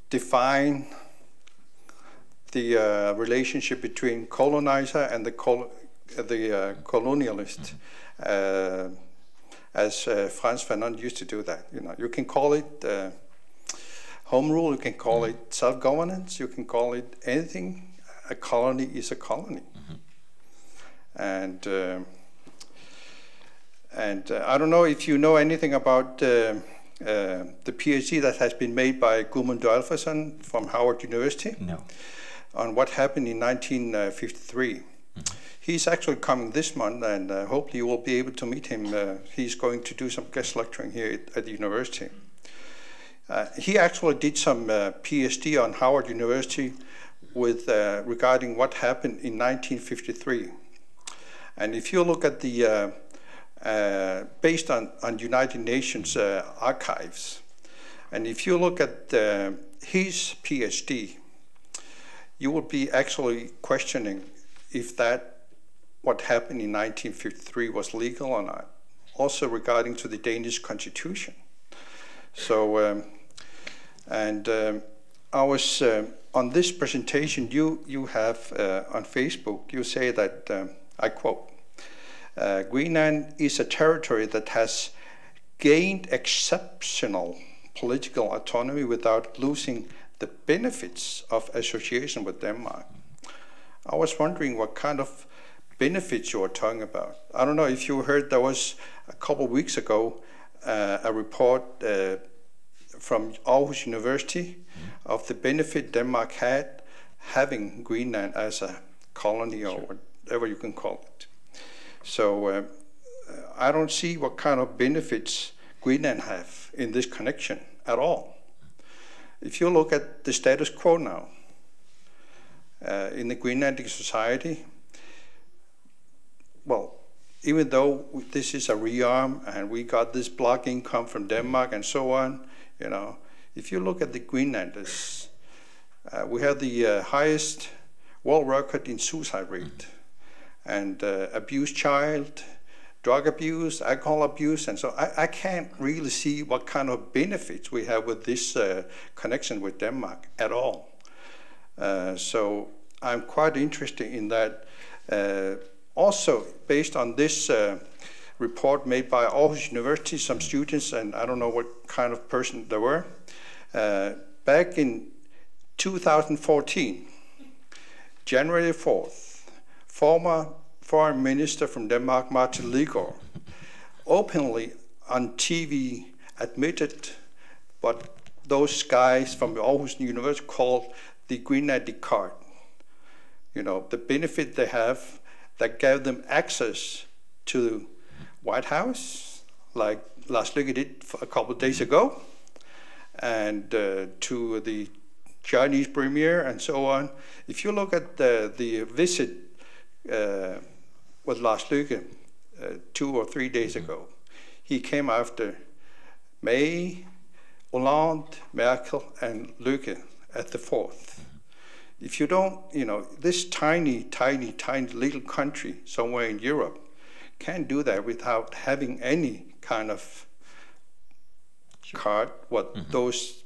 define the relationship between colonizer and the colonialist, as Frans Fanon used to do that. You can call it home rule, you can call it self-governance, you can call it anything. A colony is a colony. And I don't know if you know anything about the PhD that has been made by Guðmundur Alfason from Howard University. No. On what happened in 1953. He's actually coming this month, and hopefully you will be able to meet him. He's going to do some guest lecturing here at the university. He actually did some PhD on Howard University with regarding what happened in 1953. And if you look at the based on United Nations archives, and if you look at his PhD, you will be actually questioning if what happened in 1953 was legal or not, also regarding to the Danish Constitution. So, I was on this presentation you have on Facebook, you say that, I quote, Greenland is a territory that has gained exceptional political autonomy without losing the benefits of association with Denmark. I was wondering what kind of benefits you were talking about. I don't know if you heard, there was a couple of weeks ago a report from Aarhus University of the benefit Denmark had having Greenland as a colony, or whatever you can call it. So I don't see what kind of benefits Greenland have in this connection at all. If you look at the status quo now in the Greenlandic society, well, even though this is a rearm and we got this block income from Denmark and so on, if you look at the Greenlanders, we have the highest world record in suicide rate, and abused child, drug abuse, alcohol abuse, and so I can't really see what kind of benefits we have with this connection with Denmark at all. So I'm quite interested in that. Also, based on this report made by Aarhus University, some students, and I don't know what kind of person they were, back in 2014, January 4th, former Foreign Minister from Denmark, Martin Lidegaard, openly on TV admitted what those guys from Aarhus University called the Greenlandic card. The benefit they have that gave them access to White House, like Lars Løkke did a couple of days ago, and to the Chinese premier and so on. If you look at the visit with Lars Løkke 2 or 3 days ago, he came after May, Hollande, Merkel, and Løkke at the 4th. If you don't, this tiny little country somewhere in Europe can't do that without having any kind of card, what those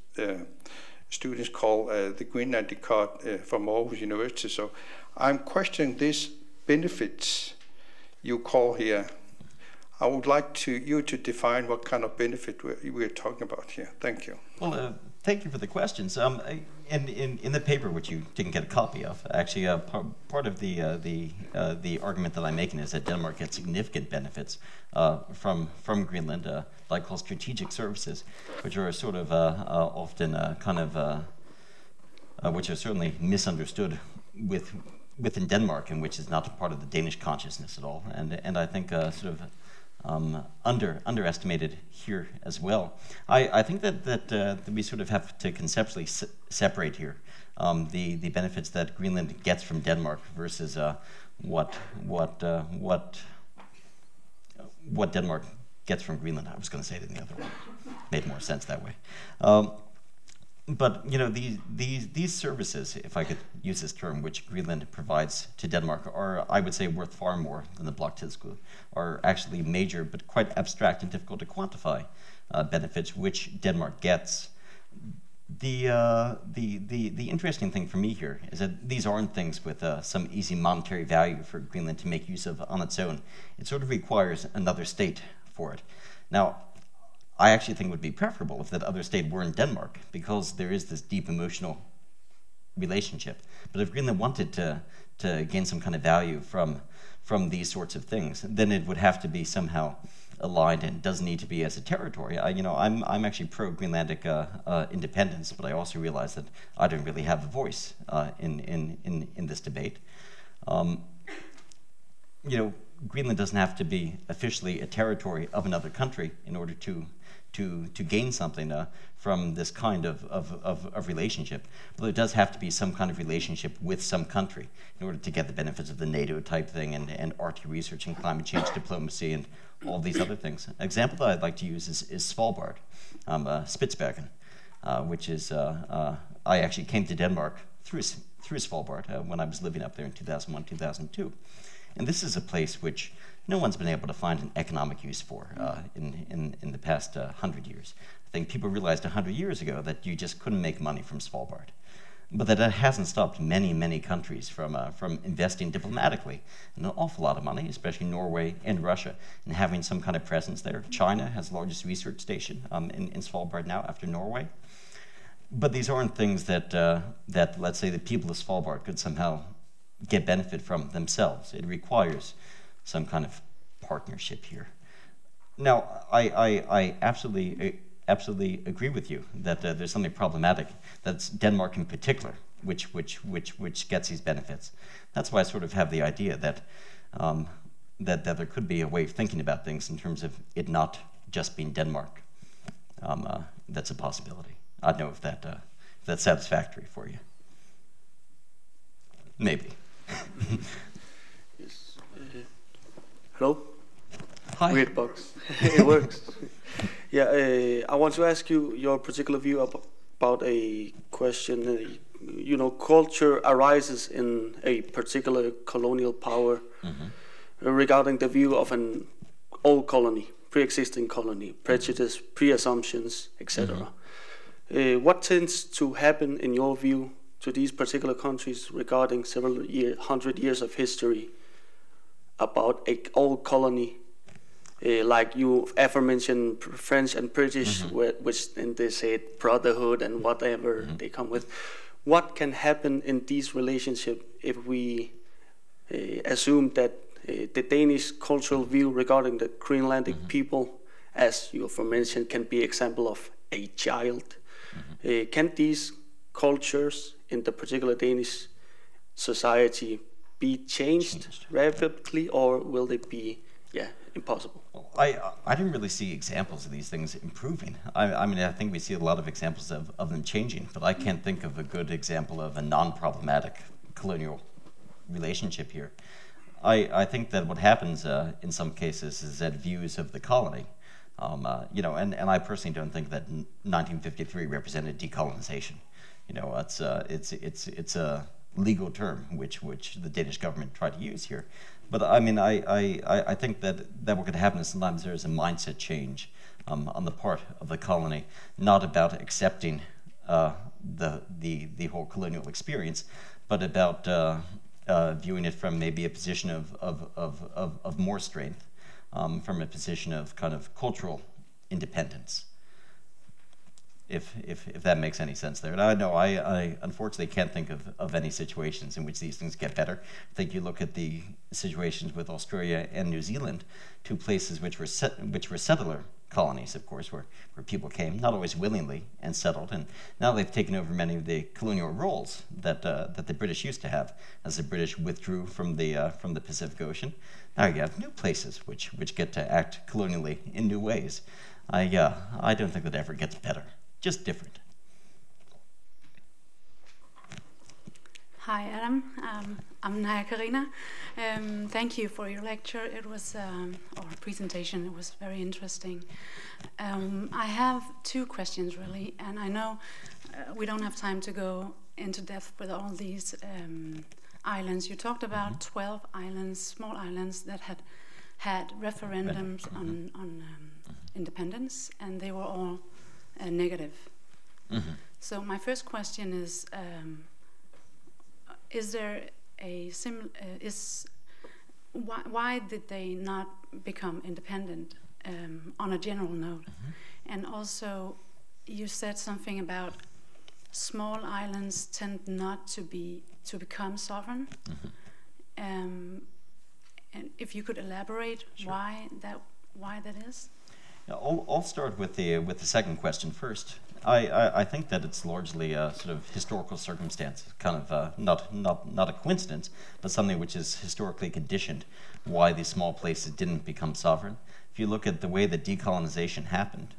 students call the Greenlandic card from Aarhus University. So I'm questioning these benefits you call here. I would like you to define what kind of benefit we're talking about here. Thank you. Well, thank you for the questions. In the paper, which you didn't get a copy of, actually, part of the argument that I'm making is that Denmark gets significant benefits from Greenland, like called strategic services, which are sort of often kind of which are certainly misunderstood within Denmark, and which is not part of the Danish consciousness at all, and I think sort of underestimated here as well. I think that we sort of have to conceptually separate here the benefits that Greenland gets from Denmark versus what Denmark gets from Greenland. I was going to say it in the other way. Made more sense that way. But these services, if I could use this term, which Greenland provides to Denmark, are, I would say, worth far more than the bloktilskud, are actually major but quite abstract and difficult to quantify benefits, which Denmark gets. The interesting thing for me here is that these aren't things with some easy monetary value for Greenland to make use of on its own. It sort of requires another state for it. Now, I actually think it would be preferable if that other state were in Denmark, because there is this deep emotional relationship. But if Greenland wanted to gain some kind of value from these sorts of things, then it would have to be somehow aligned, and doesn't need to be as a territory. I'm actually pro-Greenlandic independence, but I also realize that I don't really have a voice in this debate. Greenland doesn't have to be officially a territory of another country in order to gain something from this kind of relationship. But there does have to be some kind of relationship with some country in order to get the benefits of the NATO type thing and RT research and climate change diplomacy and all these other things. An example that I'd like to use is Svalbard, Spitsbergen, which is, I actually came to Denmark through Svalbard when I was living up there in 2001, 2002. And this is a place which no one's been able to find an economic use for in the past 100 years. I think people realized 100 years ago that you just couldn't make money from Svalbard. But that hasn't stopped many, many countries from investing diplomatically in an awful lot of money, especially Norway and Russia, and having some kind of presence there. China has the largest research station in Svalbard now, after Norway. But these aren't things that, let's say, the people of Svalbard could somehow get benefit from themselves. It requires some kind of partnership here. Now, I absolutely agree with you that there's something problematic. That's Denmark in particular, which gets these benefits. That's why I sort of have the idea that that there could be a way of thinking about things in terms of it not just being Denmark. That's a possibility. I don't know if that's satisfactory for you. Maybe. Yes. Hello? Hi. Weird box. It works. Yeah, I want to ask you your particular view about a question. Culture arises in a particular colonial power regarding the view of an old colony, pre-existing colony, prejudice, pre-assumptions, etc. What tends to happen, in your view, to these particular countries regarding several hundred years of history about an old colony? Like you aforementioned French and British, which then they say brotherhood and whatever they come with. What can happen in these relationships if we assume that the Danish cultural view regarding the Greenlandic people, as you aforementioned, can be example of a child? Can these cultures in the particular Danish society be changed rapidly, or will they be impossible? I didn't really see examples of these things improving. I think we see a lot of examples of them changing, but I can't think of a good example of a non-problematic colonial relationship here. I think that what happens in some cases is that views of the colony, and I personally don't think that 1953 represented decolonization. It's a legal term which the Danish government tried to use here. But I think that what could happen is sometimes there is a mindset change on the part of the colony, not about accepting the whole colonial experience, but about viewing it from maybe a position of more strength, from a position of kind of cultural independence. If that makes any sense there. And I know I unfortunately can't think of any situations in which these things get better. I think you look at the situations with Australia and New Zealand, two places which were settler colonies, of course, where people came, not always willingly, and settled. And now they've taken over many of the colonial roles that the British used to have, as the British withdrew from the Pacific Ocean. Now you have new places which get to act colonially in new ways. I don't think that ever gets better. Just different. Hi, Adam. I'm Naya Karina. Thank you for your lecture. It was, or presentation. It was very interesting. I have two questions really, and I know we don't have time to go into depth with all these islands. You talked about 12 islands, small islands that had referendums independence, and they were all negative. Mm-hmm. So my first question is there a why did they not become independent on a general note? Mm-hmm. And also, you said something about small islands tend not to become sovereign. Mm-hmm. And if you could elaborate, Sure. why that is? Yeah, I'll start with the second question first. I think that it's largely a sort of historical circumstance, kind of not a coincidence, but something which is historically conditioned why these small places didn't become sovereign. If you look at the way that decolonization happened,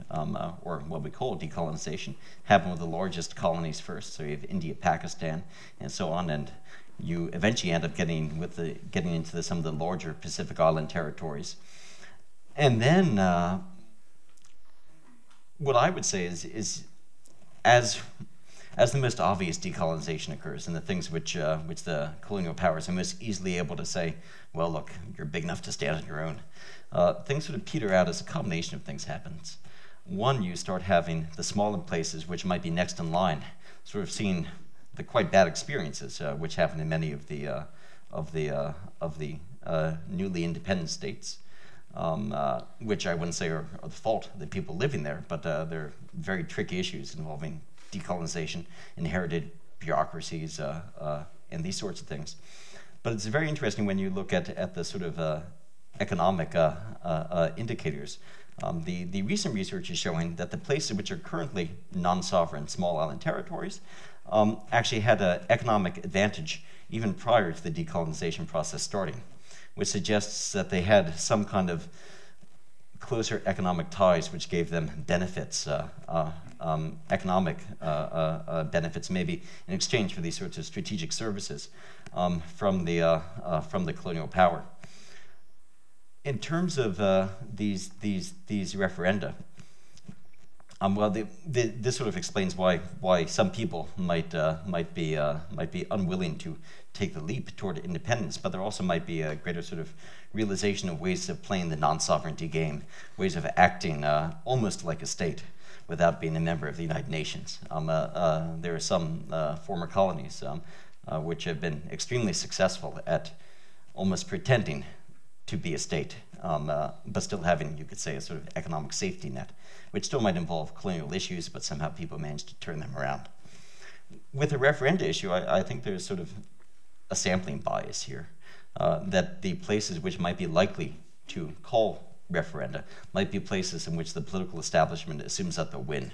or what we call decolonization, happened with the largest colonies first. So you have India, Pakistan, and so on, and you eventually end up getting into some of the larger Pacific Island territories. And then what I would say is as the most obvious decolonization occurs, and the things which the colonial powers are most easily able to say, well, look, you're big enough to stand on your own, things sort of peter out as a combination of things happens. One, you start having the smaller places which might be next in line, sort of seeing the quite bad experiences which happen in many of the newly independent states. Which I wouldn't say are the fault of the people living there, but they're very tricky issues involving decolonization, inherited bureaucracies, and these sorts of things. But it's very interesting when you look at the sort of economic indicators. The recent research is showing that the places which are currently non-sovereign small island territories actually had an economic advantage even prior to the decolonization process starting, which suggests that they had some kind of closer economic ties which gave them benefits, economic benefits, maybe in exchange for these sorts of strategic services from the colonial power. In terms of these referenda, well, this sort of explains why some people might be unwilling to take the leap toward independence, but there also might be a greater sort of realization of ways of playing the non-sovereignty game, ways of acting almost like a state without being a member of the United Nations. There are some former colonies which have been extremely successful at almost pretending to be a state, but still having, you could say, a sort of economic safety net, which still might involve colonial issues, but somehow people manage to turn them around. With the referenda issue, I think there's sort of a sampling bias here, that the places which might be likely to call referenda might be places in which the political establishment assumes that they'll win.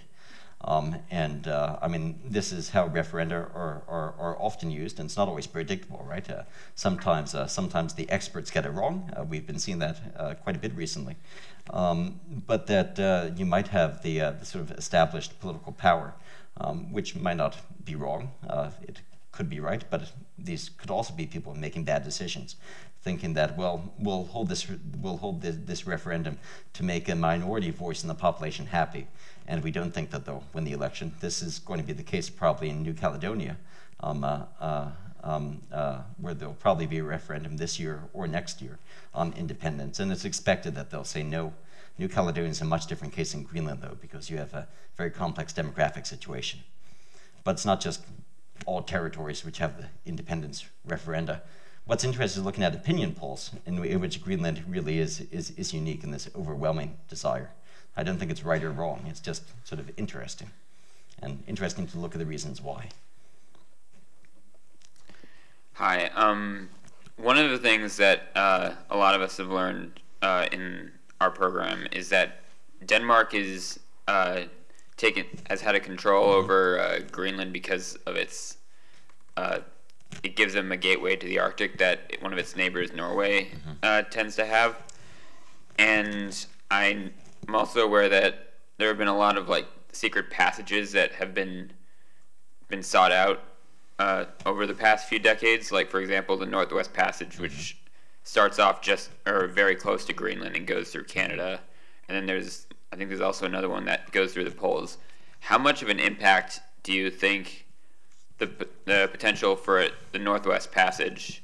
I mean, this is how referenda are often used, and it's not always predictable, right? Sometimes the experts get it wrong. We've been seeing that quite a bit recently. But that you might have the sort of established political power, which might not be wrong. It could be right, but these could also be people making bad decisions, thinking that, well, we'll hold this referendum to make a minority voice in the population happy, and we don't think that they'll win the election. This is going to be the case probably in New Caledonia, where there'll probably be a referendum this year or next year on independence, and it's expected that they'll say no. New Caledonia is a much different case than Greenland, though, because you have a very complex demographic situation. But it's not just all territories which have the independence referenda. What's interesting is looking at opinion polls in which Greenland really is unique in this overwhelming desire. I don't think it's right or wrong. It's just sort of interesting, and interesting to look at the reasons why. Hi. One of the things that a lot of us have learned in our program is that Denmark is has had a control over Greenland because of its it gives them a gateway to the Arctic that one of its neighbors, Norway, tends to have. And I'm also aware that there have been a lot of like secret passages that have been sought out over the past few decades. Like, for example, the Northwest Passage, which starts off just or very close to Greenland and goes through Canada. And then I think there's also another one that goes through the poles. How much of an impact do you think the potential for the Northwest Passage,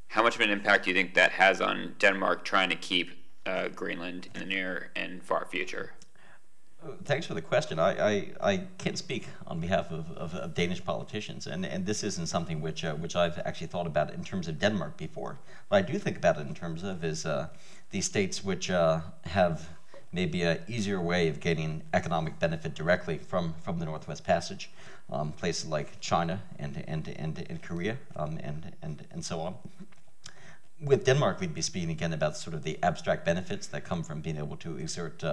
how much of an impact do you think that has on Denmark trying to keep Greenland in the near and far future? Thanks for the question. I can't speak on behalf of Danish politicians, and this isn't something which I've actually thought about in terms of Denmark before. What I do think about it in terms of is these states which have maybe an easier way of gaining economic benefit directly from the Northwest Passage, places like China and Korea and so on. With Denmark, we'd be speaking again about sort of the abstract benefits that come from being able to exert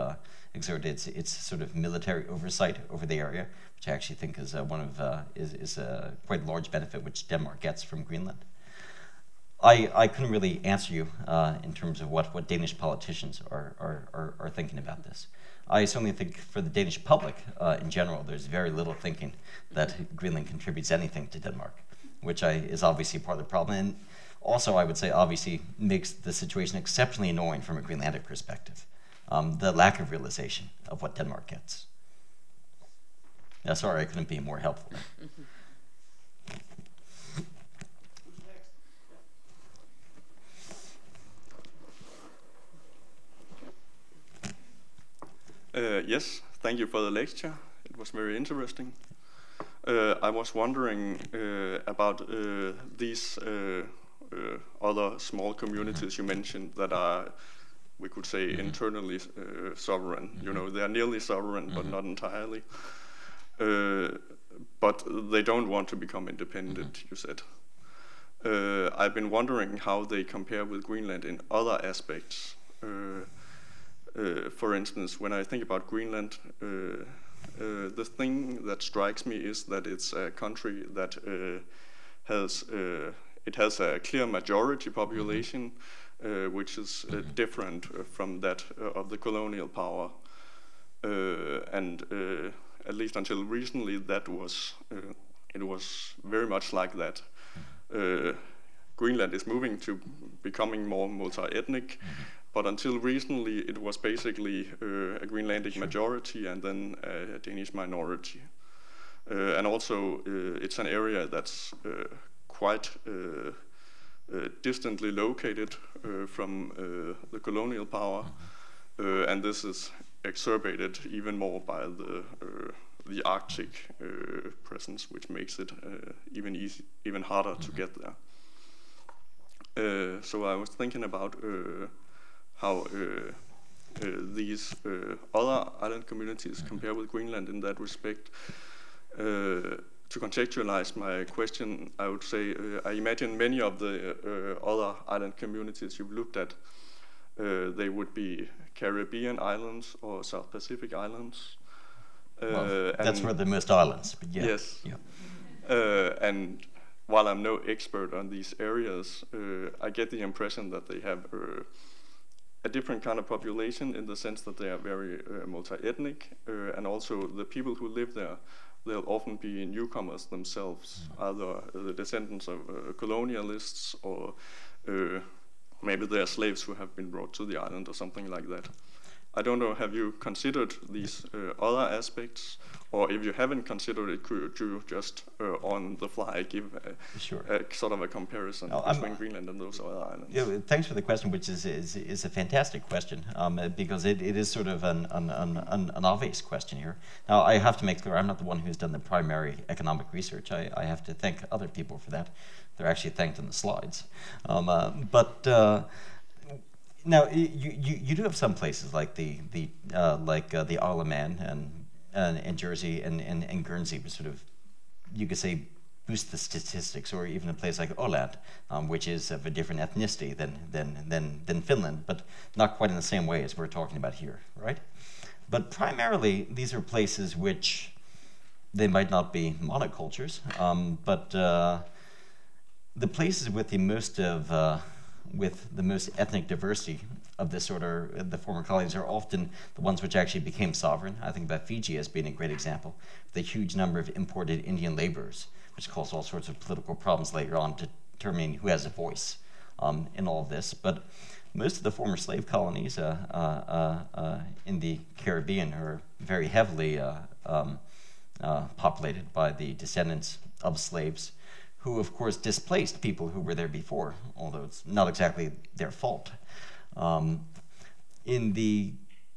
its sort of military oversight over the area, which I actually think is is a quite large benefit which Denmark gets from Greenland. I couldn't really answer you in terms of what Danish politicians are thinking about this. I certainly think for the Danish public in general, there's very little thinking that Greenland contributes anything to Denmark, which is obviously part of the problem. And also, I would say, obviously, makes the situation exceptionally annoying from a Greenlandic perspective. The lack of realization of what Denmark gets. Yeah, sorry, I couldn't be more helpful. Yes, thank you for the lecture. It was very interesting. I was wondering about these other small communities you mentioned that are, we could say, internally sovereign. You know, they are nearly sovereign, but not entirely. But they don't want to become independent, you said. I've been wondering how they compare with Greenland in other aspects. For instance, when I think about Greenland, the thing that strikes me is that it's a country that has a clear majority population, which is different from that of the colonial power, and at least until recently, that was it was very much like that. Greenland is moving to becoming more multi-ethnic. But until recently, it was basically a Greenlandic majority and then a Danish minority. And also, it's an area that's quite distantly located from the colonial power. And this is exacerbated even more by the Arctic presence, which makes it even harder to get there. So I was thinking about how these other island communities compare with Greenland in that respect. To contextualize my question, I would say I imagine many of the other island communities you've looked at, they would be Caribbean islands or South Pacific islands. Well, that's where the most islands, but yeah. Yes. Yeah. And while I'm no expert on these areas, I get the impression that they have a different kind of population in the sense that they are very multi-ethnic, and also the people who live there, they'll often be newcomers themselves, either the descendants of colonialists or maybe they are slaves who have been brought to the island or something like that. I don't know, have you considered these other aspects? Or if you haven't considered it, could you just on the fly give a sort of a comparison between Greenland and those other islands? Yeah, thanks for the question, which is a fantastic question, because it is sort of an obvious question here. Now, I have to make clear, I'm not the one who's done the primary economic research. I have to thank other people for that. They're actually thanked in the slides. Now, you do have some places like the Isle of Man and Jersey and Guernsey, which sort of, you could say, boost the statistics, or even a place like Åland, which is of a different ethnicity than Finland, but not quite in the same way as we're talking about here, right? But primarily, these are places which they might not be monocultures, but the places with the most ethnic diversity of this order, the former colonies, are often the ones which actually became sovereign. I think about Fiji as being a great example. The huge number of imported Indian laborers, which caused all sorts of political problems later on, determining who has a voice in all of this. But most of the former slave colonies in the Caribbean are very heavily populated by the descendants of slaves, who of course displaced people who were there before, although it's not exactly their fault. In the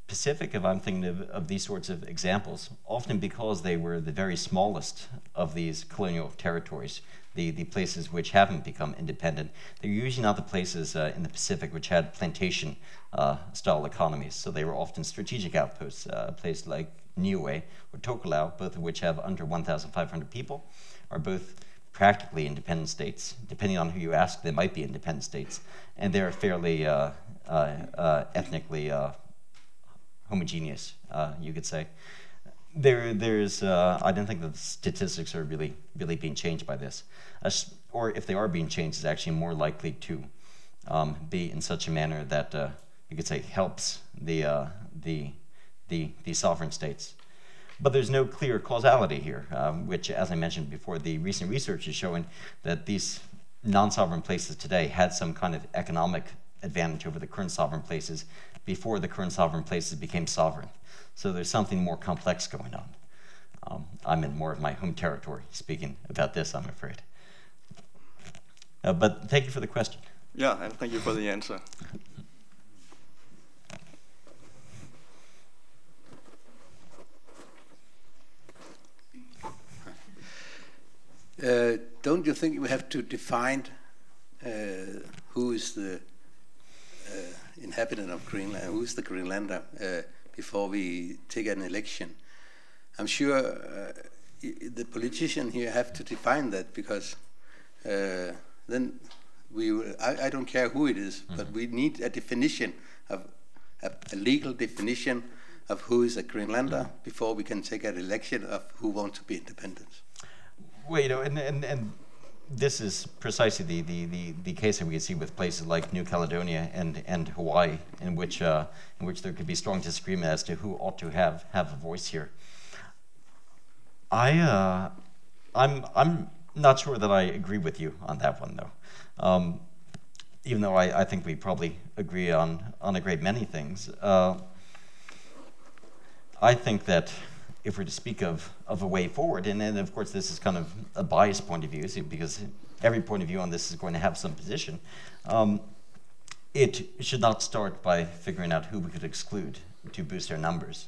Pacific, if I'm thinking of these sorts of examples, often because they were the very smallest of these colonial territories, the places which haven't become independent, they're usually not the places in the Pacific which had plantation style economies. So they were often strategic outposts, places like Niue or Tokelau, both of which have under 1,500 people, are both practically independent states. Depending on who you ask, they might be independent states, and they're fairly ethnically homogeneous, you could say. I don't think that the statistics are really being changed by this, or if they are being changed, it's actually more likely to be in such a manner that you could say helps the sovereign states. But there's no clear causality here, which, as I mentioned before, the recent research is showing that these non-sovereign places today had some kind of economic advantage over the current sovereign places before the current sovereign places became sovereign. So there's something more complex going on. I'm in more of my home territory speaking about this, I'm afraid. But thank you for the question. Yeah, and thank you for the answer. Don't you think we have to define who is the inhabitant of Greenland, who is the Greenlander, before we take an election? I'm sure the politician here have to define that, because then I don't care who it is, but we need a definition of a legal definition of who is a Greenlander before we can take an election of who wants to be independent. Well, you know, and this is precisely the case that we can see with places like New Caledonia and Hawaii, in which there could be strong disagreement as to who ought to have a voice here. I'm not sure that I agree with you on that one, though. Even though I think we probably agree on a great many things. I think that if we're to speak of a way forward, and then of course this is kind of a biased point of view, because every point of view on this is going to have some position, it should not start by figuring out who we could exclude to boost our numbers.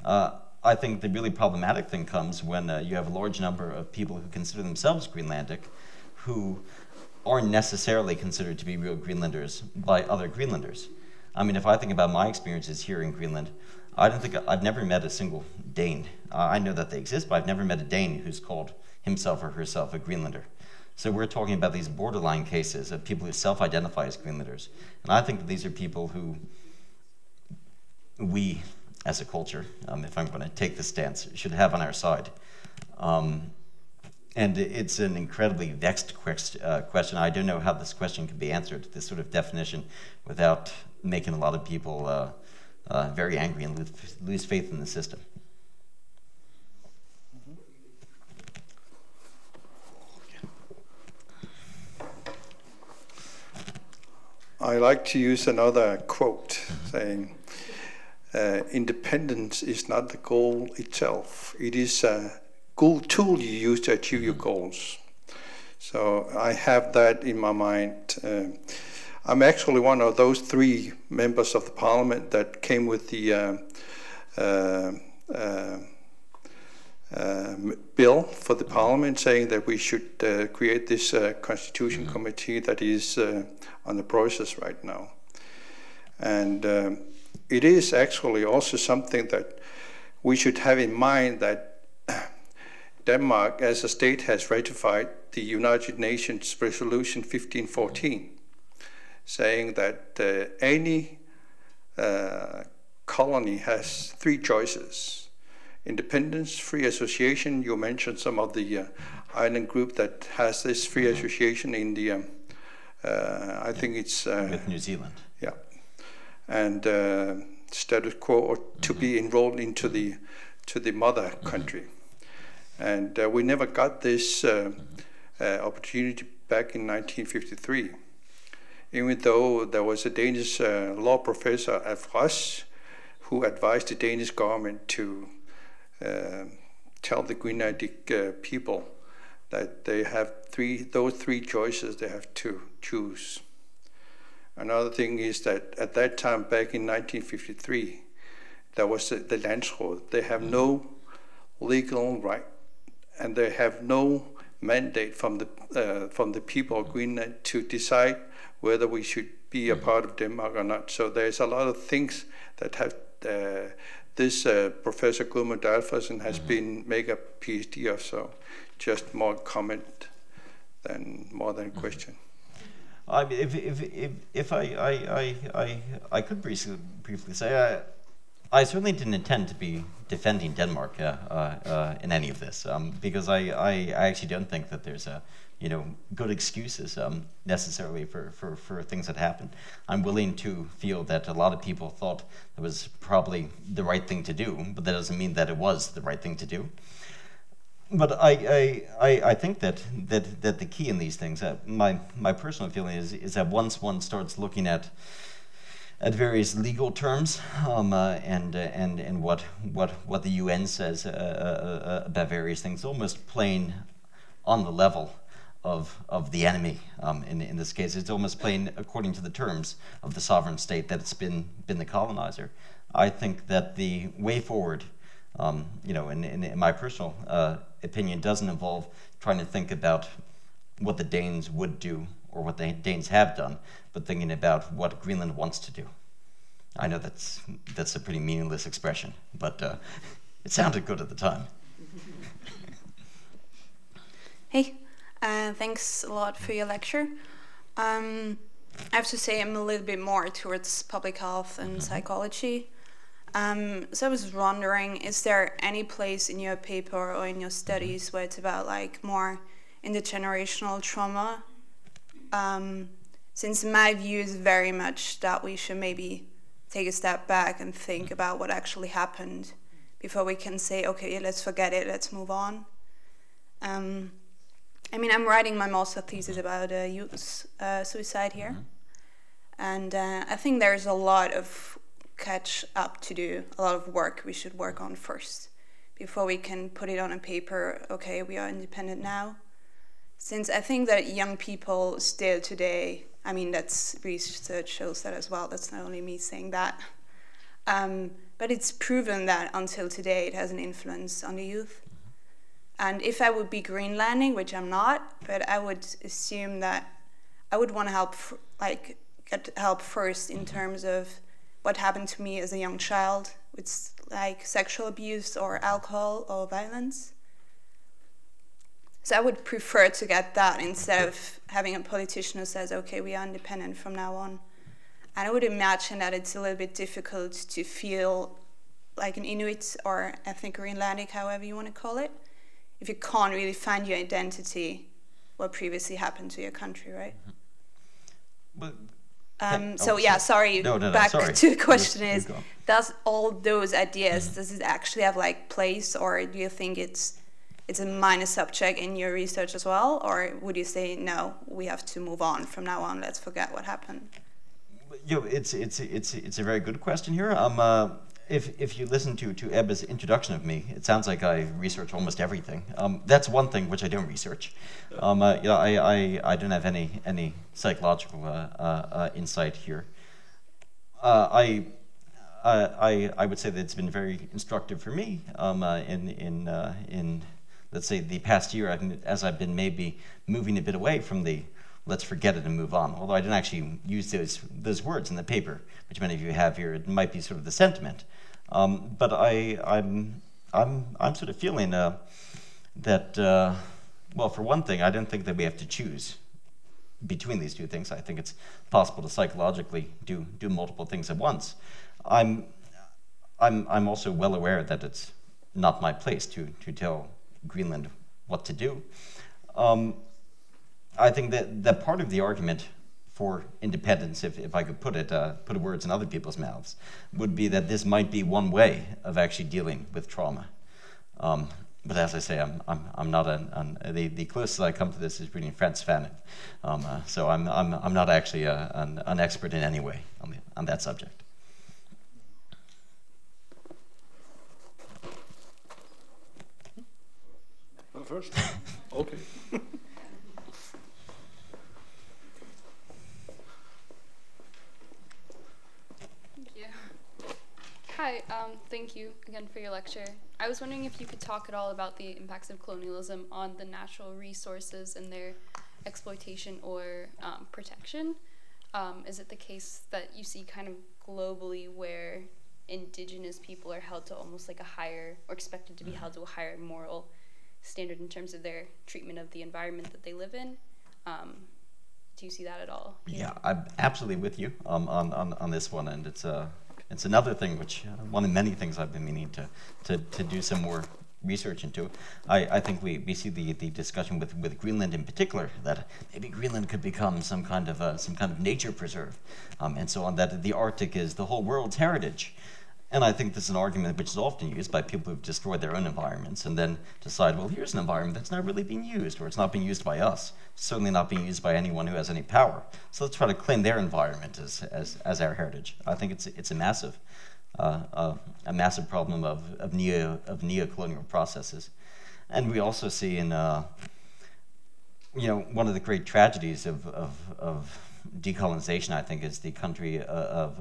I think the really problematic thing comes when you have a large number of people who consider themselves Greenlandic, who aren't necessarily considered to be real Greenlanders by other Greenlanders. I mean, if I think about my experiences here in Greenland, I've never met a single Dane. I know that they exist, but I've never met a Dane who's called himself or herself a Greenlander. So we're talking about these borderline cases of people who self-identify as Greenlanders. And I think that these are people who we, as a culture, if I'm going to take this stance, should have on our side. And it's an incredibly vexed question. I don't know how this question can be answered, this sort of definition, without making a lot of people very angry and lose faith in the system. I like to use another quote saying, independence is not the goal itself. It is a good tool you use to achieve your goals. So I have that in my mind. I'm actually one of those 3 members of the parliament that came with the bill for the parliament saying that we should create this constitution committee that is on the process right now. And it is actually also something that we should have in mind, that Denmark as a state has ratified the United Nations Resolution 1514, saying that any colony has 3 choices: independence, free association. You mentioned some of the island group that has this free association in the, I think it's... with New Zealand. Yeah. And status quo, or to be enrolled into the mother country. And we never got this opportunity back in 1953. Even though there was a Danish law professor at Ross who advised the Danish government to tell the Greenlandic people that they have those three choices they have to choose. Another thing is that at that time, back in 1953, there was the Landsråd. They have no legal right, and they have no mandate from the people of Greenland to decide whether we should be a part of Denmark or not. So there's a lot of things that have this Professor Gudmund Dalfersen has been make a PhD of. So just more comment than more than question. If I could briefly say, I certainly didn't intend to be defending Denmark in any of this, because I actually don't think that there's good excuses necessarily for things that happen. I'm willing to feel that a lot of people thought it was probably the right thing to do, but that doesn't mean that it was the right thing to do. But I think that the key in these things, my personal feeling is that once one starts looking at various legal terms and what the UN says about various things, almost playing on the level of the enemy. In this case, it's almost playing according to the terms of the sovereign state that it's been the colonizer. I think that the way forward, in my personal opinion, doesn't involve trying to think about what the Danes would do or what the Danes have done, but thinking about what Greenland wants to do. I know that's a pretty meaningless expression, but it sounded good at the time. Hey, thanks a lot for your lecture. I have to say I'm a little bit more towards public health and psychology. So I was wondering, is there any place in your paper or in your studies where it's about like more intergenerational trauma? Since my view is very much that we should maybe take a step back and think about what actually happened before we can say, okay, let's forget it, let's move on. I mean, I'm writing my master thesis about youth suicide here. And I think there's a lot of catch up to do, a lot of work we should work on first before we can put it on a paper, okay, we are independent now. Since I think that young people still today, I mean, that's research shows that as well, that's not only me saying that, but it's proven that until today it has an influence on the youth. And if I would be Greenlandic, which I'm not, but I would assume that I would want to help, get help first in terms of what happened to me as a young child with like sexual abuse or alcohol or violence. So I would prefer to get that instead of having a politician who says, okay, we are independent from now on. And I would imagine that it's a little bit difficult to feel like an Inuit or ethnic Greenlandic, however you want to call it, if you can't really find your identity, what previously happened to your country, right? But sorry, back to the question is, does all those ideas, does it actually have like place, or do you think it's a minor subject in your research as well, or would you say, no, we have to move on from now on, let's forget what happened? It's a very good question here. If you listen to Ebba's introduction of me, it sounds like I research almost everything. That's one thing which I don't research. I don't have any psychological insight here. I would say that it's been very instructive for me in let's say the past year, as I've been maybe moving a bit away from the let's forget it and move on. Although I didn't actually use those words in the paper, which many of you have here. It might be sort of the sentiment, but I'm sort of feeling that well, for one thing, I don't think that we have to choose between these two things. I think it's possible to psychologically do multiple things at once. I'm also well aware that it's not my place to tell Greenland what to do. I think that part of the argument for independence, if I could put words in other people's mouths, would be that this might be one way of actually dealing with trauma. But as I say, I'm not the closest I come to this is reading Frantz Fanon. So I'm not actually an expert in any way on that subject. First, okay. Thank you again for your lecture. I was wondering if you could talk at all about the impacts of colonialism on the natural resources and their exploitation or protection. Is it the case that you see kind of globally where indigenous people are held to almost like a higher, or expected to be held to a higher moral standard in terms of their treatment of the environment that they live in? Do you see that at all? Yeah, I'm absolutely with you on this one, and it's another thing which one of many things I've been meaning to do some more research into. I think we see the discussion with Greenland in particular, that maybe Greenland could become some kind of nature preserve, and so on. That the Arctic is the whole world's heritage. And I think this is an argument which is often used by people who've destroyed their own environments and then decide, well, here's an environment that's not really being used, or it's not being used by us, certainly not being used by anyone who has any power. So let's try to claim their environment as our heritage. I think it's a massive problem of neo-colonial processes. And we also see in one of the great tragedies of decolonization, I think, is the country of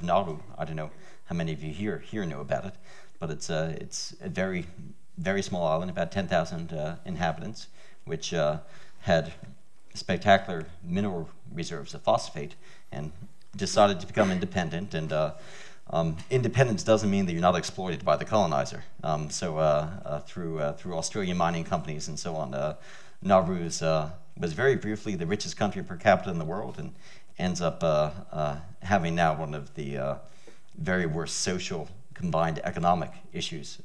Nauru. I don't know how many of you here know about it, but it's a very, very small island, about 10,000 inhabitants, which had spectacular mineral reserves of phosphate, and decided to become independent. And independence doesn't mean that you're not exploited by the colonizer. Through Australian mining companies and so on, Nauru was very briefly the richest country per capita in the world, and ends up having now one of the very worst social combined economic issues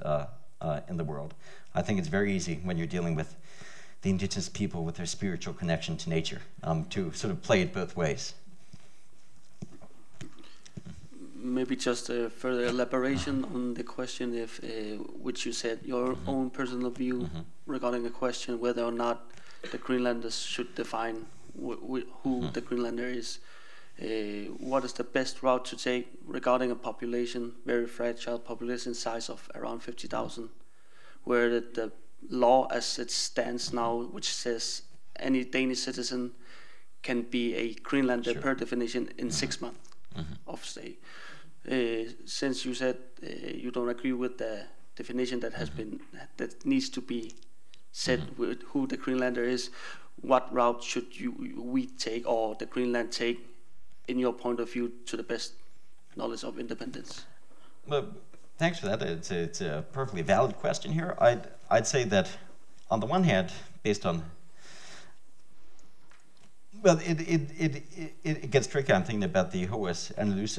in the world. I think it's very easy when you're dealing with the indigenous people with their spiritual connection to nature to sort of play it both ways. Maybe just a further elaboration on the question, which you said, your own personal view regarding the question whether or not the Greenlanders should define who the Greenlander is. What is the best route to take regarding a population, very fragile population size of around 50,000, where the law as it stands now, which says any Danish citizen can be a Greenlander per definition in 6 months of stay. Since you said you don't agree with the definition that has that needs to be said with who the Greenlander is, what route should we take, or the Greenland take, in your point of view, to the best knowledge of independence? Well, thanks for that. It's a perfectly valid question here. I'd say that on the one hand, based on, well, it gets tricky. I'm thinking about the HS Analyse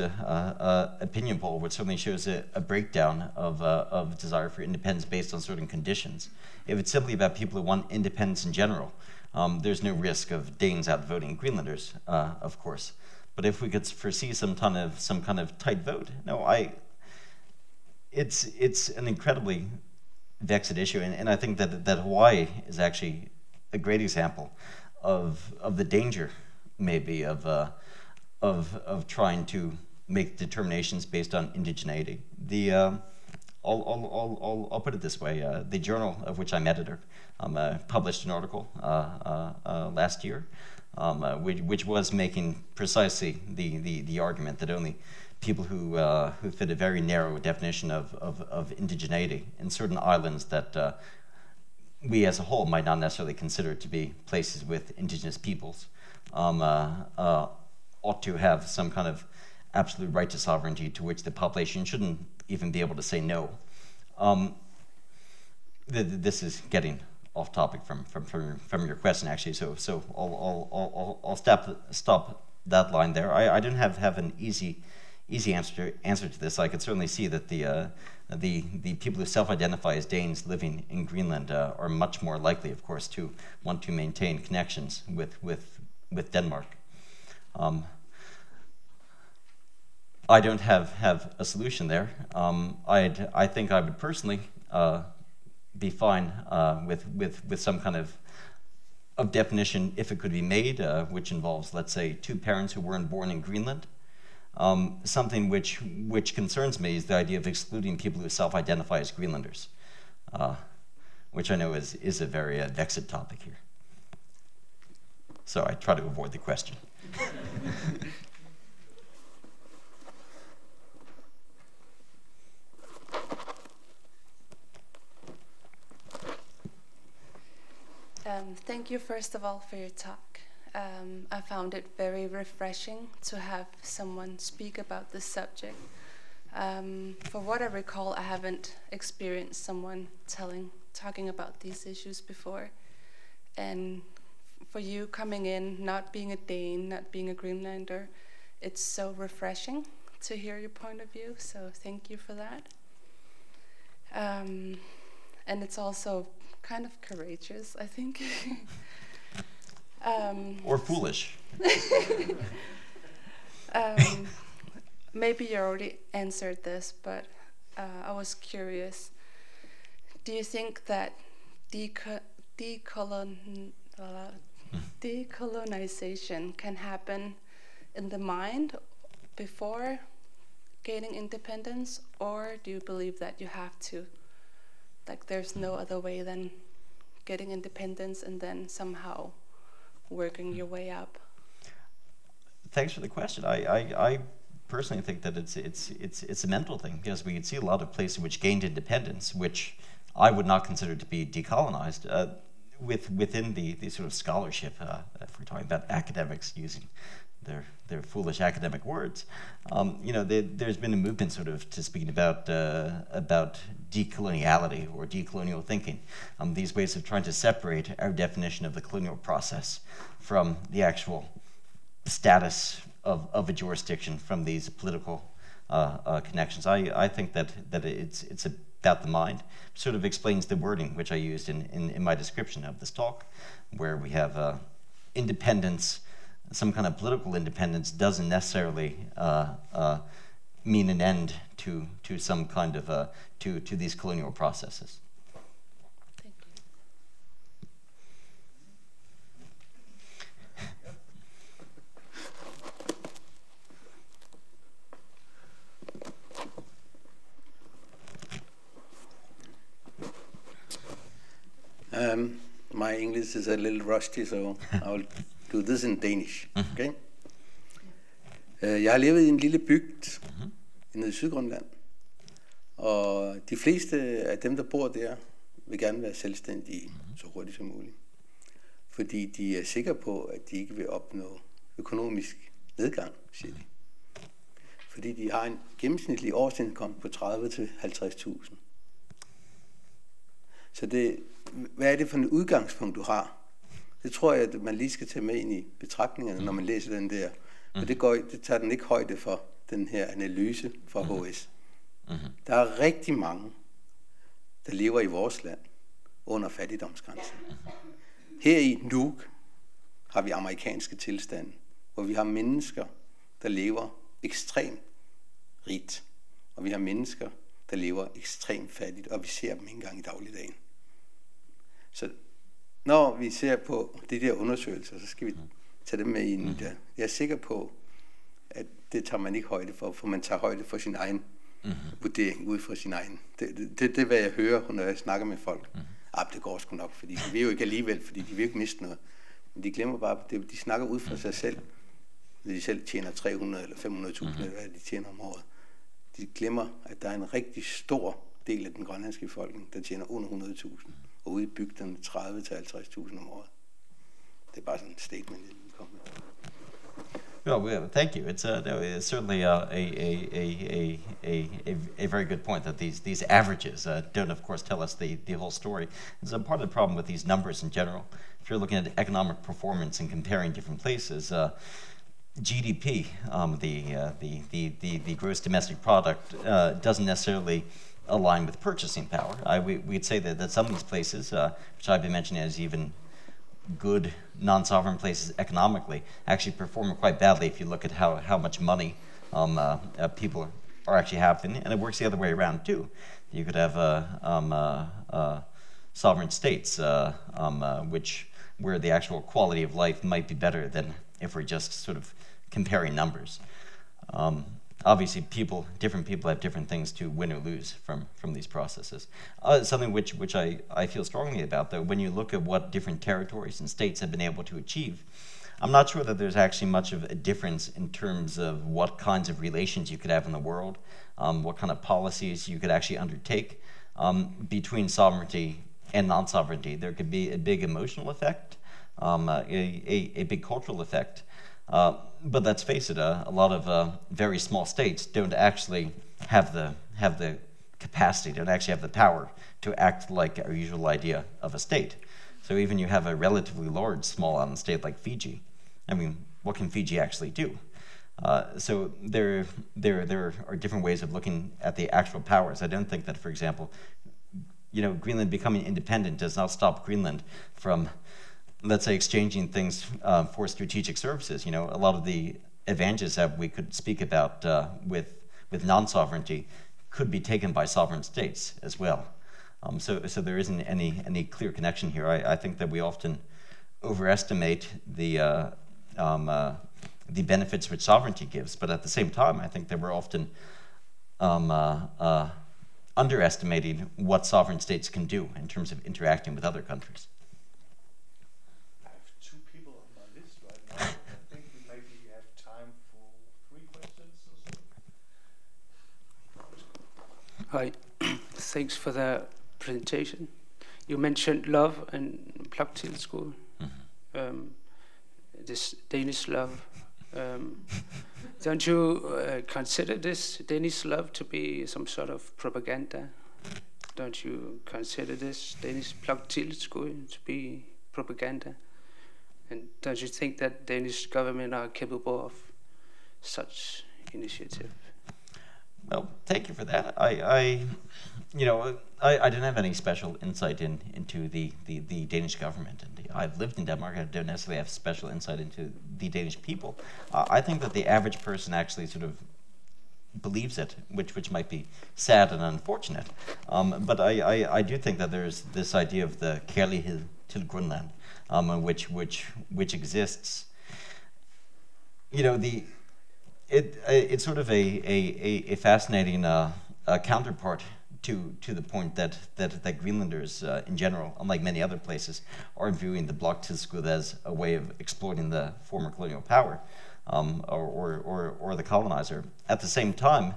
opinion poll, which certainly shows a breakdown of desire for independence based on certain conditions. If it's simply about people who want independence in general, there's no risk of Danes outvoting Greenlanders, of course. But if we could foresee some kind of tight vote, it's an incredibly vexed issue, and I think that Hawaii is actually a great example of the danger, maybe, of trying to make determinations based on indigeneity. I'll put it this way: the journal of which I'm editor published an article last year, which was making precisely the argument that only people who fit a very narrow definition of indigeneity in certain islands that we as a whole might not necessarily consider to be places with indigenous peoples ought to have some kind of absolute right to sovereignty, to which the population shouldn't even be able to say no. This is getting off topic from your question, actually. So I'll stop that line there. I don't have an easy answer to this. I could certainly see that the people who self-identify as Danes living in Greenland are much more likely, of course, to want to maintain connections with Denmark. I don't have a solution there. I think I would personally be fine with some kind of definition, if it could be made, which involves, let's say, 2 parents who weren't born in Greenland. Something which concerns me is the idea of excluding people who self-identify as Greenlanders, which I know is a very vexed topic here. So I try to avoid the question. Thank you, first of all, for your talk. I found it very refreshing to have someone speak about this subject. For what I recall, I haven't experienced someone talking about these issues before. And for you coming in, not being a Dane, not being a Greenlander, it's so refreshing to hear your point of view, so thank you for that. And it's also kind of courageous, I think. Or foolish. Maybe you already answered this, but I was curious. Do you think that decolonization can happen in the mind before gaining independence, or do you believe that you have to, like there's no other way than getting independence and then somehow working your way up? Thanks for the question. I personally think that it's a mental thing, because we can see a lot of places which gained independence, which I would not consider to be decolonized, within the sort of scholarship, if we're talking about academics using their foolish academic words. There's been a movement sort of to speaking about decoloniality or decolonial thinking. These ways of trying to separate our definition of the colonial process from the actual status of a jurisdiction, from these political connections. I think that it's about the mind. Sort of explains the wording which I used in my description of this talk, where we have independence. Some kind of political independence doesn't necessarily mean an end to some kind of to these colonial processes. Thank you. My English is a little rusty, so I'll do this in Danish. Okay? Jeg har levet i en lille bygd nede i Sydgrønland, og de fleste af dem, der bor der, vil gerne være selvstændige så hurtigt som muligt, fordi de er sikre på, at de ikke vil opnå økonomisk nedgang, siger de. Fordi de har en gennemsnitlig årsindkomst på 30 til 50.000. Så hvad er det for et udgangspunkt, du har? Det tror jeg, at man lige skal tage med ind i betragtningerne, når man læser den der. Og det tager den ikke højde for, den her analyse fra HS. Der er rigtig mange, der lever i vores land under fattigdomsgrænsen. Her i Nuuk har vi amerikanske tilstande, hvor vi har mennesker, der lever ekstremt rigt. Og vi har mennesker, der lever ekstremt fattigt, og vi ser dem ikke engang i dagligdagen. Så når vi ser på de der undersøgelser, så skal vi tage dem med ind der. Jeg er sikker på, at det tager man ikke højde for man tager højde for sin egen vurdering ud fra sin egen. Det er, hvad jeg hører, når jeg snakker med folk. Det går sgu nok, fordi de vil jo ikke alligevel, fordi de vil ikke miste noget. Men de glemmer bare, de snakker ud fra sig selv. Når de selv tjener 300 eller 500.000, eller hvad de tjener om året. De glemmer, at der er en rigtig stor del af den grønlandske befolkning, der tjener under 100.000. Og ude i bygderne 30 til 50.000 om året. Det er bare sådan et statement, jeg vil komme med. Well, thank you. It's certainly a very good point that these averages don't, of course, tell us the whole story. It's a part of the problem with these numbers in general. If you're looking at economic performance and comparing different places, GDP, the gross domestic product, doesn't necessarily align with purchasing power. We'd say that some of these places, which I've been mentioning as even good non-sovereign places economically, actually perform quite badly if you look at how much money people are actually having, and it works the other way around too. You could have sovereign states where the actual quality of life might be better than if we're just sort of comparing numbers. Obviously, different people have different things to win or lose from these processes. Something which I feel strongly about, though, when you look at what different territories and states have been able to achieve, I'm not sure that there's actually much of a difference in terms of what kinds of relations you could have in the world, what kind of policies you could actually undertake between sovereignty and non-sovereignty, there could be a big emotional effect, a big cultural effect. But let's face it, a lot of very small states don't actually have the capacity, don't actually have the power to act like our usual idea of a state. So even you have a relatively large small island state like Fiji, I mean, what can Fiji actually do? So there are different ways of looking at the actual powers. I don't think that, for example, Greenland becoming independent does not stop Greenland from, let's say, exchanging things for strategic services. A lot of the advantages that we could speak about with non-sovereignty could be taken by sovereign states as well. So there isn't any clear connection here. I think that we often overestimate the benefits which sovereignty gives, but at the same time, I think that we're often underestimating what sovereign states can do in terms of interacting with other countries. I have 2 people on my list right now. I think we maybe have time for 3 questions or so. Hi, thanks for the presentation. You mentioned love and Plagtilskud, this Danish love. Don't you consider this Danish love to be some sort of propaganda? Don't you consider this Danish Plagtilskud to be propaganda? And don't you think that Danish government are capable of such initiative? Well, thank you for that. I don't have any special insight into the Danish government, and I've lived in Denmark. I don't necessarily have special insight into the Danish people. I think that the average person actually sort of believes it, which might be sad and unfortunate. But I do think that there's this idea of the kærlighed til Greenland, which exists. It's sort of a fascinating counterpart to the point that Greenlanders in general, unlike many other places, are viewing the Bloktilskud as a way of exploiting the former colonial power or the colonizer. At the same time,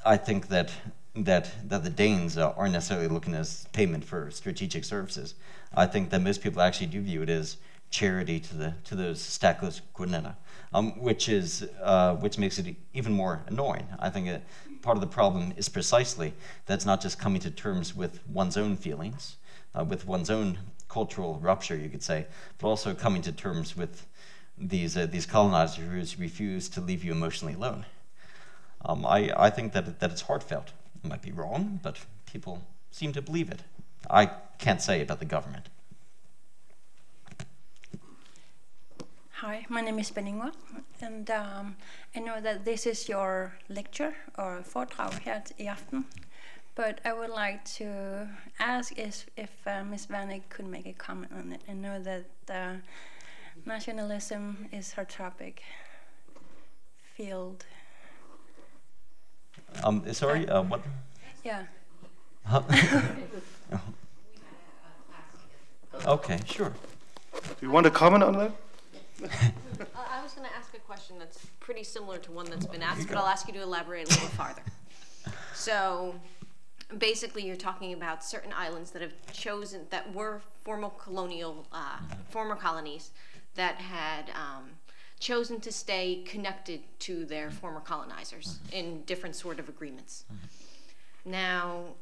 I think that the Danes aren't necessarily looking as payment for strategic services. I think that most people actually do view it as charity to those stateless Greenlander, which makes it even more annoying. I think part of the problem is precisely that's not just coming to terms with one's own feelings, with one's own cultural rupture, you could say, but also coming to terms with these colonizers who refuse to leave you emotionally alone. I think that it's heartfelt. It might be wrong, but people seem to believe it. I can't say about the government. Hi, my name is Beningwa, and I know that this is your lecture or foredrag her I aften, but I would like to ask if Ms. Vanek could make a comment on it. I know that nationalism is her topic field. Sorry, what? Yeah. Okay, sure. Do you want to comment on that? I was going to ask a question that's pretty similar to one that's been asked, but I'll ask you to elaborate a little farther. So basically you're talking about certain islands that have chosen, that were former colonies that had chosen to stay connected to their former colonizers in different sort of agreements. Now,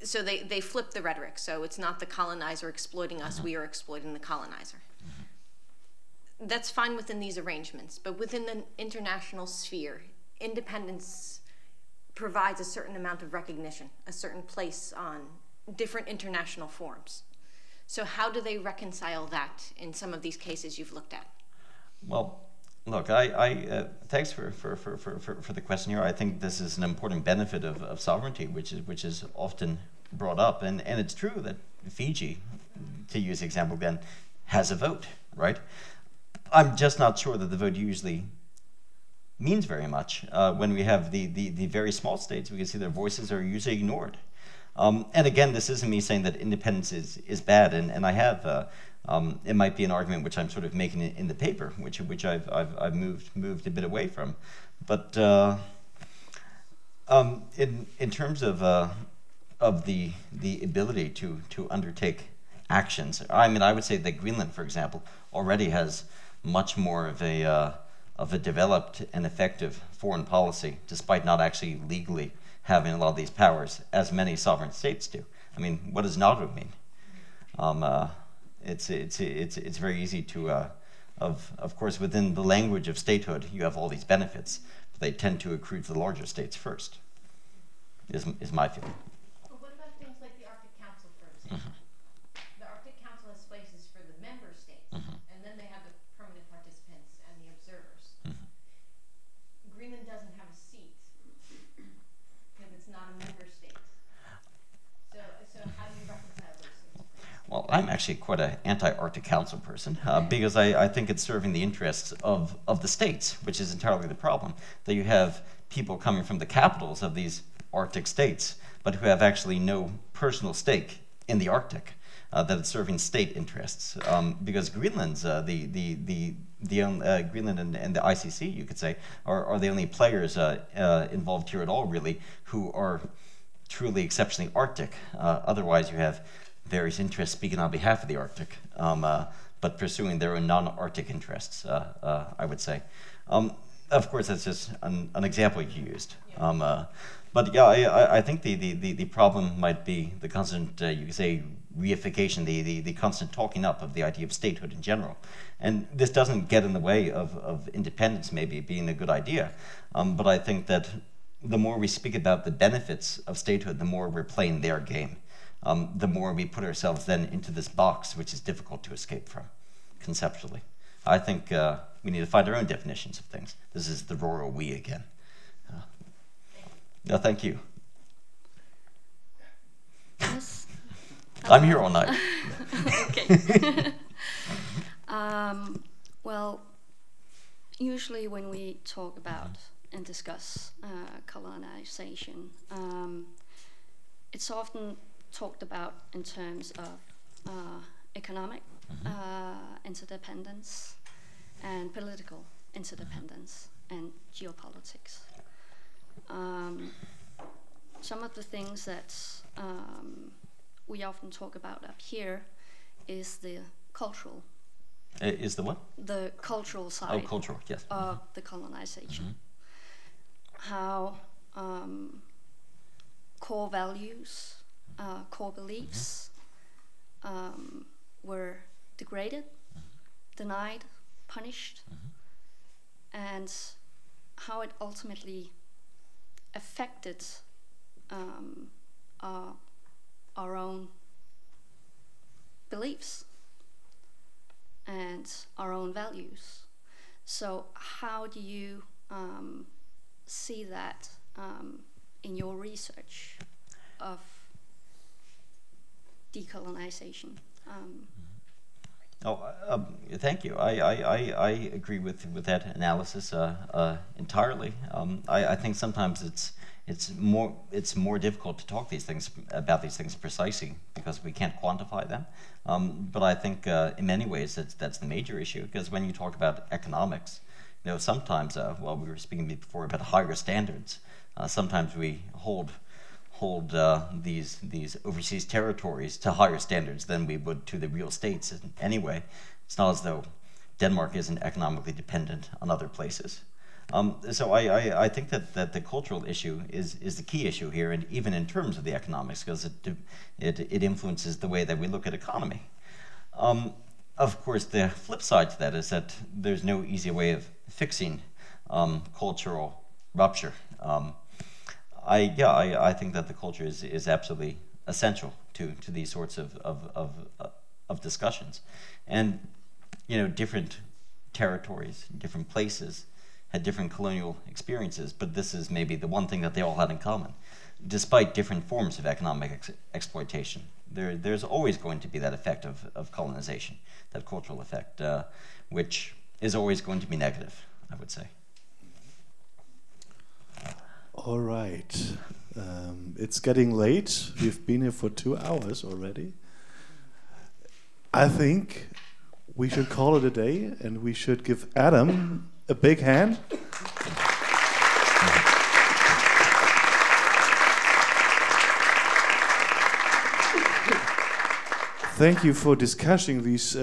so they flip the rhetoric. So it's not the colonizer exploiting us, we are exploiting the colonizer. That's fine within these arrangements, but within the international sphere, independence provides a certain amount of recognition, a certain place on different international forums. So how do they reconcile that in some of these cases you've looked at? Well, look, thanks for the question here. I think this is an important benefit of sovereignty, which is often brought up, and it's true that Fiji, to use the example again, has a vote, right? I'm just not sure that the vote usually means very much. When we have the very small states, we can see their voices are usually ignored. And again, this isn't me saying that independence is bad, and I have. It might be an argument which I'm sort of making in the paper, which I've moved a bit away from, but In terms of the ability to undertake actions, I mean, I would say that Greenland, for example, already has much more of a developed and effective foreign policy, despite not actually legally having a lot of these powers, as many sovereign states do. I mean, what does NATO mean? It's very easy to, of course, within the language of statehood, you have all these benefits, but they tend to accrue to the larger states first, is my feeling. Well, what about things like the Arctic Council, for example? The Arctic Council has places for the member states, and then they have the permanent participants and the observers. Greenland doesn't have a seat because it's not a member state. So how do you reconcile those things? Well, I'm actually quite an anti-Arctic Council person because I think it's serving the interests of the states, which is entirely the problem. That you have people coming from the capitals of these Arctic states, but who have actually no personal stake in the Arctic. That it's serving state interests, because Greenland's Greenland and the ICC, you could say, are the only players involved here at all, really, who are truly exceptionally Arctic. Otherwise, you have various interests speaking on behalf of the Arctic, but pursuing their own non-Arctic interests, I would say. Of course, that's just an example you used. But yeah, I think the problem might be the constant, you could say, reification, the constant talking up of the idea of statehood in general. And this doesn't get in the way of independence maybe being a good idea, but I think that the more we speak about the benefits of statehood, the more we're playing their game. The more we put ourselves then into this box, which is difficult to escape from, conceptually. I think we need to find our own definitions of things. This is the royal we again. No, thank you. Yes. I'm here all night. Okay. Well, usually when we talk about and discuss colonization, it's often talked about in terms of economic interdependence and political interdependence and geopolitics. Some of the things that we often talk about up here is the cultural. Is the what? The cultural side. Oh, cultural, yes. Of the colonization. How core values, core beliefs were degraded, denied, punished, and how it ultimately affected our own beliefs and our own values. So how do you see that in your research of decolonization? Thank you. I agree with that analysis entirely. I think sometimes it's more difficult to talk about these things precisely because we can't quantify them. But I think in many ways that's the major issue, because when you talk about economics, you know, sometimes well, we were speaking before about higher standards. Sometimes we hold these overseas territories to higher standards than we would to the real states. Anyway, it's not as though Denmark isn't economically dependent on other places. So I think that the cultural issue is the key issue here, and even in terms of the economics, because it influences the way that we look at economy. Of course, the flip side to that is that there's no easy way of fixing cultural rupture. I think that the culture is absolutely essential to these sorts of discussions, and you know, different territories, different places had different colonial experiences, but this is maybe the one thing that they all had in common. Despite different forms of economic exploitation, there's always going to be that effect of colonization, that cultural effect, which is always going to be negative, I would say. All right. It's getting late. We've been here for 2 hours already. I think we should call it a day, and we should give Adam a big hand. thank you for discussing these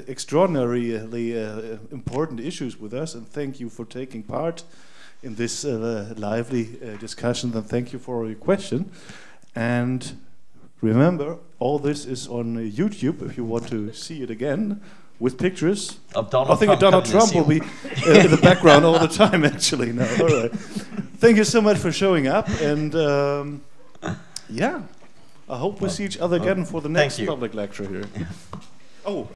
extraordinarily important issues with us, and thank you for taking part in this lively discussion, and thank you for your question. And remember, all this is on YouTube if you want to see it again with pictures. Of Donald I think Trump Donald Trump will be in the background all the time, actually. No, all right. Thank you so much for showing up, and yeah, I hope we'll see each other again for the next public lecture here. Oh.